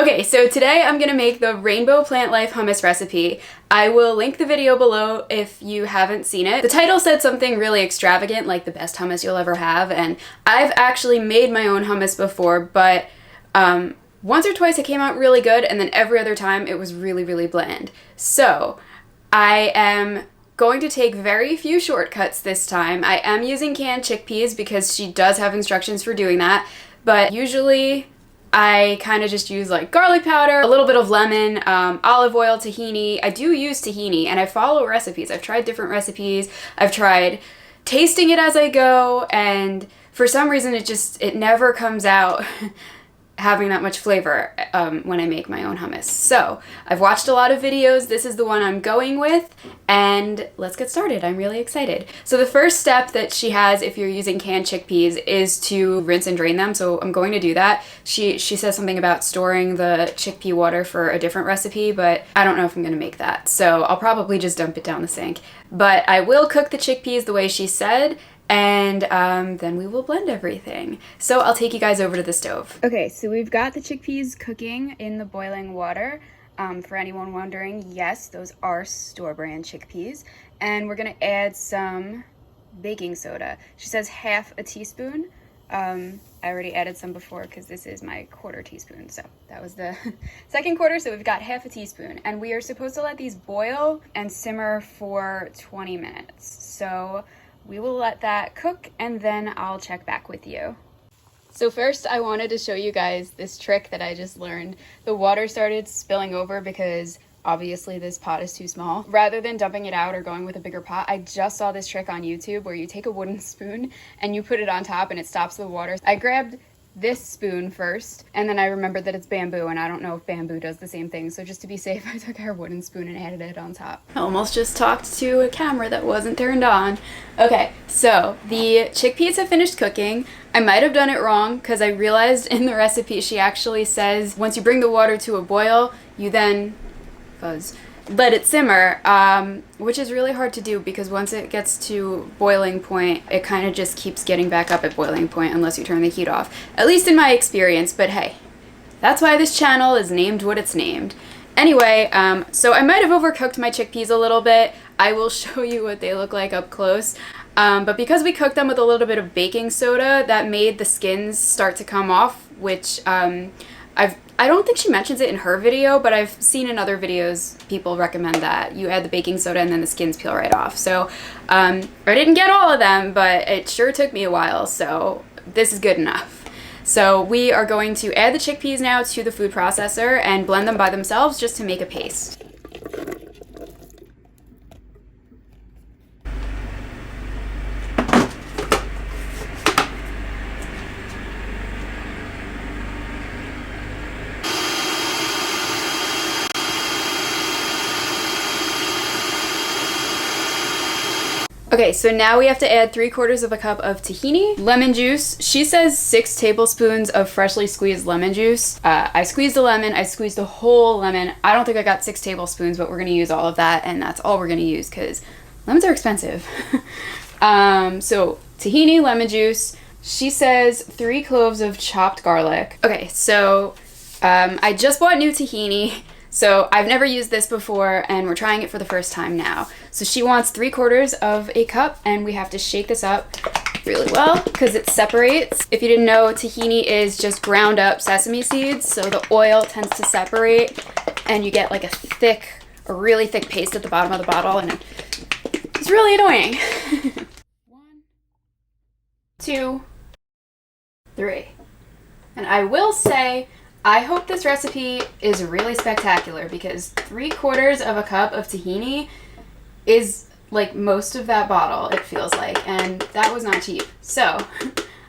Okay, so today I'm gonna make the Rainbow Plant Life hummus recipe. I will link the video below if you haven't seen it. The title said something really extravagant, like the best hummus you'll ever have, and I've actually made my own hummus before, but once or twice it came out really good, and then every other time it was really, really bland. So I am going to take very few shortcuts this time. I am using canned chickpeas because she does have instructions for doing that, but usually I kind of just use like garlic powder, a little bit of lemon, olive oil, tahini. I do use tahini and I follow recipes. I've tried different recipes. I've tried tasting it as I go, and for some reason it never comes out having that much flavor when I make my own hummus. So I've watched a lot of videos. This is the one I'm going with, and let's get started. I'm really excited. So the first step that she has if you're using canned chickpeas is to rinse and drain them. So I'm going to do that. She says something about storing the chickpea water for a different recipe, but I don't know if I'm gonna make that. So I'll probably just dump it down the sink. But I will cook the chickpeas the way she said, and then we will blend everything. So I'll take you guys over to the stove. Okay, so we've got the chickpeas cooking in the boiling water. For anyone wondering, yes, those are store-brand chickpeas. And we're gonna add some baking soda. She says half a teaspoon. I already added some before because this is my quarter teaspoon. So that was the second quarter, so we've got half a teaspoon. And we are supposed to let these boil and simmer for 20 minutes. So we will let that cook and then I'll check back with you. So first I wanted to show you guys this trick that I just learned. The water started spilling over because obviously this pot is too small. Rather than dumping it out or going with a bigger pot, I just saw this trick on YouTube where you take a wooden spoon and you put it on top and it stops the water. I grabbed this spoon first, and then I remembered that it's bamboo, and I don't know if bamboo does the same thing, so just to be safe, I took our wooden spoon and added it on top. I almost just talked to a camera that wasn't turned on. Okay, so the chickpeas have finished cooking. I might have done it wrong, because I realized in the recipe she actually says once you bring the water to a boil, you then let it simmer, which is really hard to do because once it gets to boiling point, it kind of just keeps getting back up at boiling point unless you turn the heat off. At least in my experience, but hey, that's why this channel is named what it's named. Anyway, so I might have overcooked my chickpeas a little bit. I will show you what they look like up close. But because we cooked them with a little bit of baking soda, that made the skins start to come off, which I don't think she mentions it in her video, but I've seen in other videos people recommend that you add the baking soda and then the skins peel right off. So I didn't get all of them, but it sure took me a while, so this is good enough. So we are going to add the chickpeas now to the food processor and blend them by themselves just to make a paste. Okay, so now we have to add 3/4 of a cup of tahini, lemon juice. She says 6 tablespoons of freshly squeezed lemon juice. I squeezed a lemon, I squeezed a whole lemon. I don't think I got 6 tablespoons, but we're gonna use all of that, and that's all we're gonna use because lemons are expensive. So tahini, lemon juice. She says 3 cloves of chopped garlic. Okay, so I just bought new tahini. So I've never used this before and we're trying it for the first time now. So she wants 3/4 of a cup and we have to shake this up really well because it separates. If you didn't know, tahini is just ground up sesame seeds, so the oil tends to separate and you get like a really thick paste at the bottom of the bottle, and it's really annoying. 1, 2, 3. And I will say, I hope this recipe is really spectacular because 3/4 of a cup of tahini is like most of that bottle, it feels like, and that was not cheap. So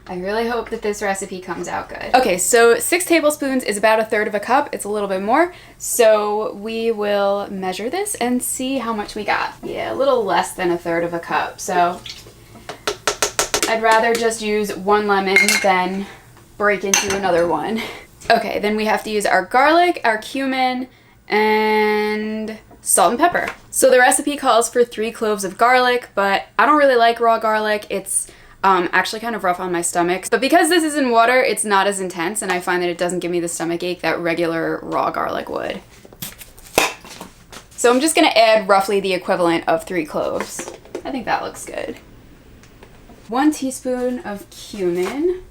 I really hope that this recipe comes out good. Okay, so 6 tablespoons is about 1/3 of a cup. It's a little bit more. So we will measure this and see how much we got. Yeah, a little less than 1/3 of a cup. So I'd rather just use 1 lemon than break into another one. Okay, then we have to use our garlic, our cumin, and salt and pepper. So the recipe calls for 3 cloves of garlic, but I don't really like raw garlic. It's actually kind of rough on my stomach. But because this is in water, it's not as intense, and I find that it doesn't give me the stomach ache that regular raw garlic would. So I'm just gonna add roughly the equivalent of 3 cloves. I think that looks good. 1 teaspoon of cumin,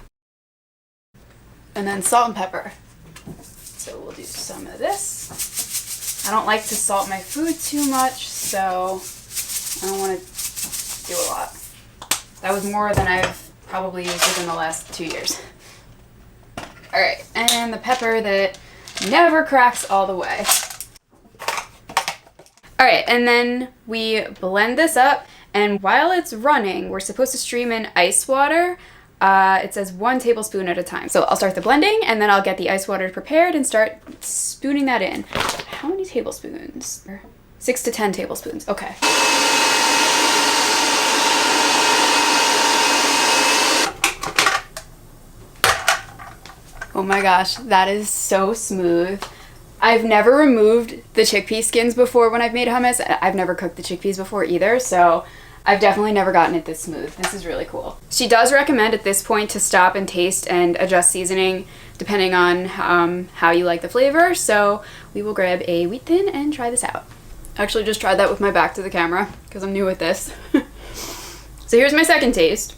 and then salt and pepper. So we'll do some of this. I don't like to salt my food too much, so I don't want to do a lot. That was more than I've probably used within the last 2 years. All right, and the pepper that never cracks all the way. All right, and then we blend this up, and while it's running, we're supposed to stream in ice water. It says 1 tablespoon at a time. So I'll start the blending, and then I'll get the ice water prepared and start spooning that in. How many tablespoons? 6 to 10 tablespoons, okay. Oh my gosh, that is so smooth. I've never removed the chickpea skins before when I've made hummus. I've never cooked the chickpeas before either, so I've definitely never gotten it this smooth. This is really cool. She does recommend at this point to stop and taste and adjust seasoning depending on how you like the flavor, so we will grab a wheat thin and try this out. I actually just tried that with my back to the camera because I'm new at this. So here's my second taste.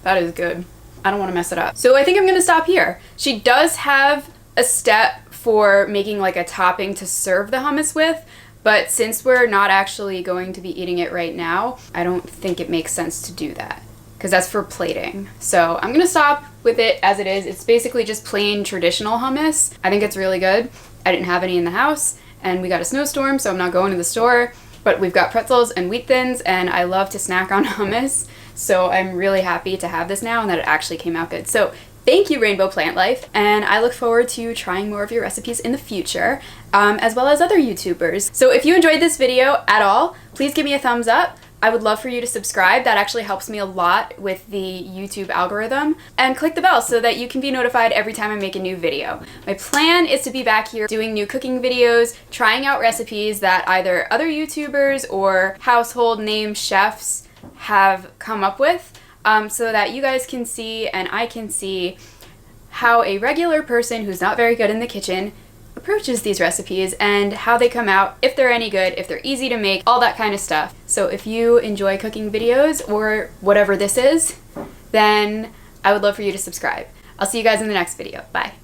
That is good. I don't want to mess it up. So I think I'm gonna stop here. She does have a step for making like a topping to serve the hummus with, but since we're not actually going to be eating it right now, I don't think it makes sense to do that because that's for plating. So I'm gonna stop with it as it is. It's basically just plain traditional hummus. I think it's really good. I didn't have any in the house and we got a snowstorm, so I'm not going to the store, but we've got pretzels and wheat thins, and I love to snack on hummus. So I'm really happy to have this now and that it actually came out good. So thank you, Rainbow Plant Life, and I look forward to trying more of your recipes in the future, as well as other YouTubers. So if you enjoyed this video at all, please give me a thumbs up. I would love for you to subscribe. That actually helps me a lot with the YouTube algorithm. And click the bell so that you can be notified every time I make a new video. My plan is to be back here doing new cooking videos, trying out recipes that either other YouTubers or household name chefs have come up with, so that you guys can see and I can see how a regular person who's not very good in the kitchen approaches these recipes and how they come out, if they're any good, if they're easy to make, all that kind of stuff. So if you enjoy cooking videos or whatever this is, then I would love for you to subscribe. I'll see you guys in the next video. Bye.